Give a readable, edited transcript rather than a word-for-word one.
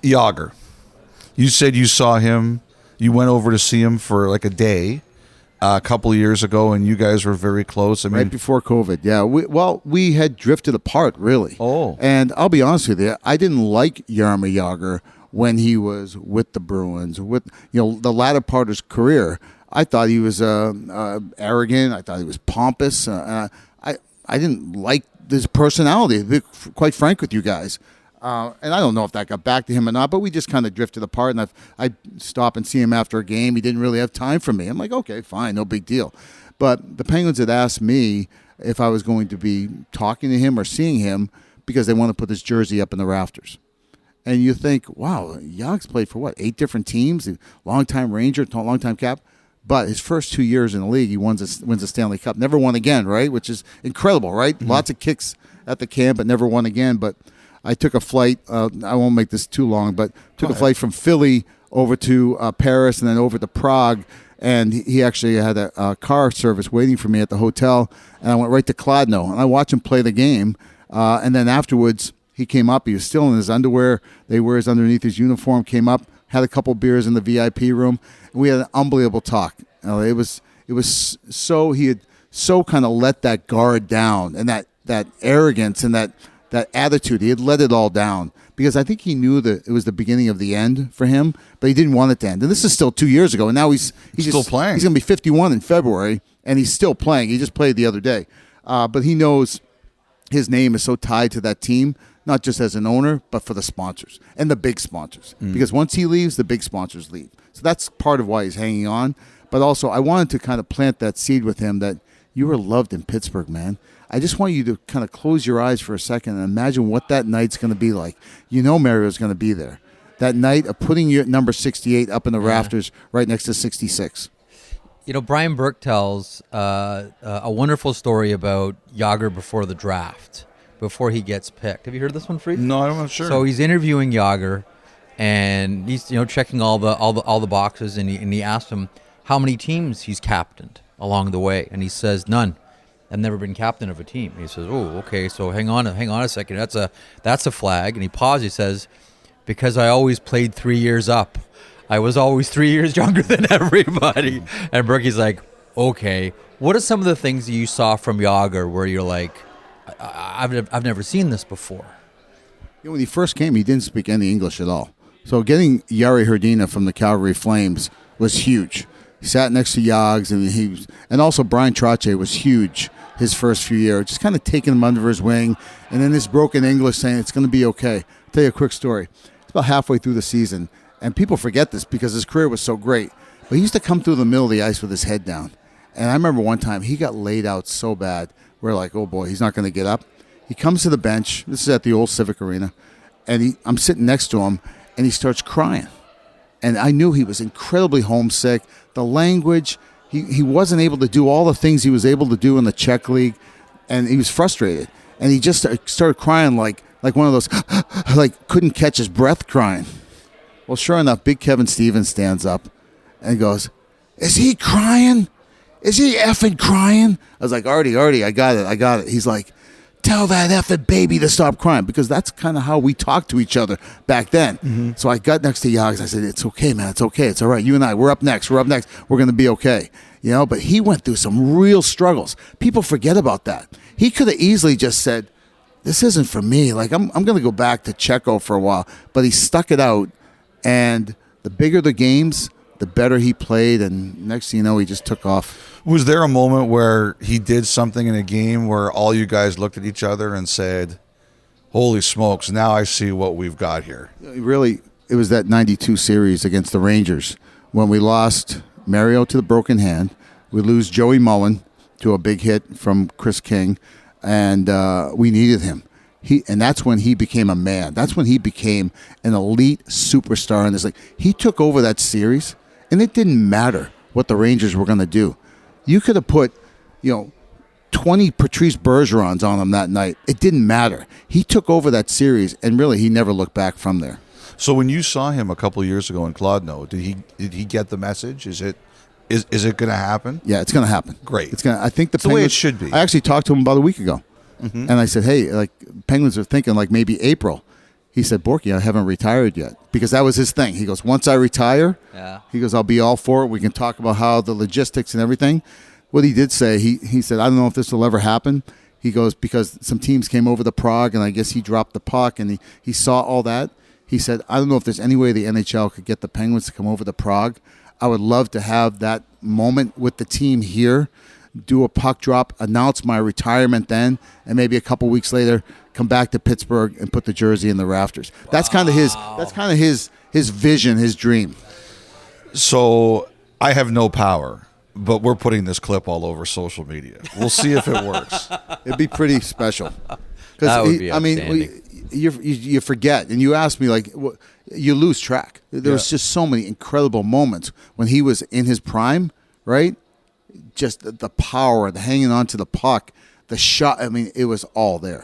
Jagr. You said you saw him. You went over to see him for like a day a couple of years ago, and you guys were very close. I mean, right before COVID. Yeah. We had drifted apart, really. Oh. And I'll be honest with you, I didn't like Jaromir Jagr when he was with the Bruins, with the latter part of his career. I thought he was arrogant. I thought he was pompous. I didn't like his personality, to be quite frank with you guys. And I don't know if that got back to him or not, but we just kind of drifted apart. And I'd stop and see him after a game. He didn't really have time for me. I'm like, okay, fine, no big deal. But the Penguins had asked me if I was going to be talking to him or seeing him because they want to put this jersey up in the rafters. And you think, wow, Jag's played for 8 different teams, long-time Ranger, long-time Cap. But his first 2 years in the league, he wins a Stanley Cup. Never won again, right? Which is incredible, right? Mm-hmm. Lots of kicks at the can, but never won again. But I took a flight. I won't make this too long, but took a flight from Philly over to Paris and then over to Prague. And he actually had a car service waiting for me at the hotel. And I went right to Kladno. And I watched him play the game. And then afterwards, he came up. He was still in his underwear. They wear his underneath his uniform. Came up, had a couple beers in the VIP room, and we had an unbelievable talk. It was so he had so kind of let that guard down and that arrogance and that attitude. He had let it all down because I think he knew that it was the beginning of the end for him, but he didn't want it to end. And this is still 2 years ago, and now he's still playing. He's going to be 51 in February, and he's still playing. He just played the other day, but he knows his name is so tied to that team. Not just as an owner, but for the sponsors and the big sponsors. Because once he leaves, the big sponsors leave. So that's part of why he's hanging on. But also, I wanted to kind of plant that seed with him that you were loved in Pittsburgh, man. I just want you to kind of close your eyes for a second and imagine what that night's going to be like. Mario's going to be there. That night of putting your number 68 up in the rafters right next to 66. Brian Bourque tells a wonderful story about Jagr before the draft. Before he gets picked. Have you heard this one, Fried? No, I'm not sure. So he's interviewing Jagr, and he's checking all the boxes, and he asked him how many teams he's captained along the way, and he says none. I've never been captain of a team. And he says, oh, okay, so hang on a second. That's a flag. And he pauses. He says, because I always played 3 years up. I was always 3 years younger than everybody. And Bourque's like, okay, what are some of the things that you saw from Jagr where you're like, I've never seen this before? When he first came, he didn't speak any English at all. So getting Jari Hrdina from the Calgary Flames was huge. He sat next to Jags, and also Brian Trottier was huge his first few years, just kind of taking him under his wing, and then this broken English saying it's going to be okay. I'll tell you a quick story. It's about halfway through the season, and people forget this because his career was so great, but he used to come through the middle of the ice with his head down. And I remember one time he got laid out so bad. We're like, oh boy, he's not going to get up. He comes to the bench. This is at the old Civic Arena. And I'm sitting next to him, and he starts crying. And I knew he was incredibly homesick. The language, he wasn't able to do all the things he was able to do in the Czech League. And he was frustrated. And he just started crying like one of those, like couldn't catch his breath crying. Well, sure enough, big Kevin Stevens stands up and goes, is he crying? Is he effing crying? I was like, Artie, I got it. He's like, tell that effing baby to stop crying, because that's kind of how we talked to each other back then. Mm-hmm. So I got next to Jags. I said, it's okay, man. It's okay. It's all right. You and I, we're up next. We're going to be okay. But he went through some real struggles. People forget about that. He could have easily just said, this isn't for me. Like, I'm going to go back to Checo for a while. But he stuck it out, and the bigger the games, the better he played, and next thing you know, he just took off. Was there a moment where he did something in a game where all you guys looked at each other and said, holy smokes, now I see what we've got here? Really, it was that 92 series against the Rangers when we lost Mario to the broken hand. We lose Joey Mullen to a big hit from Chris King, and we needed him. And that's when he became a man. That's when he became an elite superstar. And he took over that series, and it didn't matter what the Rangers were going to do. You could have put, 20 Patrice Bergerons on him that night. It didn't matter. He took over that series, and really, he never looked back from there. So when you saw him a couple of years ago in Kladno, did he get the message? Is it going to happen? Yeah, it's going to happen. Great. I think the way it should be. I actually talked to him about a week ago, and I said, hey, Penguins are thinking maybe April. he said, Bourque, I haven't retired yet. Because that was his thing. He goes, once I retire, he goes, I'll be all for it. We can talk about how the logistics and everything. What he did say, he said, I don't know if this will ever happen. He goes, because some teams came over to Prague, and I guess he dropped the puck, and he saw all that. He said, I don't know if there's any way the NHL could get the Penguins to come over to Prague. I would love to have that moment with the team here, do a puck drop, announce my retirement then, and maybe a couple weeks later come back to Pittsburgh and put the jersey in the rafters. Wow. That's kind of his vision, his dream. So I have no power, but we're putting this clip all over social media. We'll see if it works. It'd be pretty special. That would be you forget, and you ask me, like, you lose track. There was just so many incredible moments when he was in his prime, right? Just the power, the hanging on to the puck, the shot. I mean, it was all there.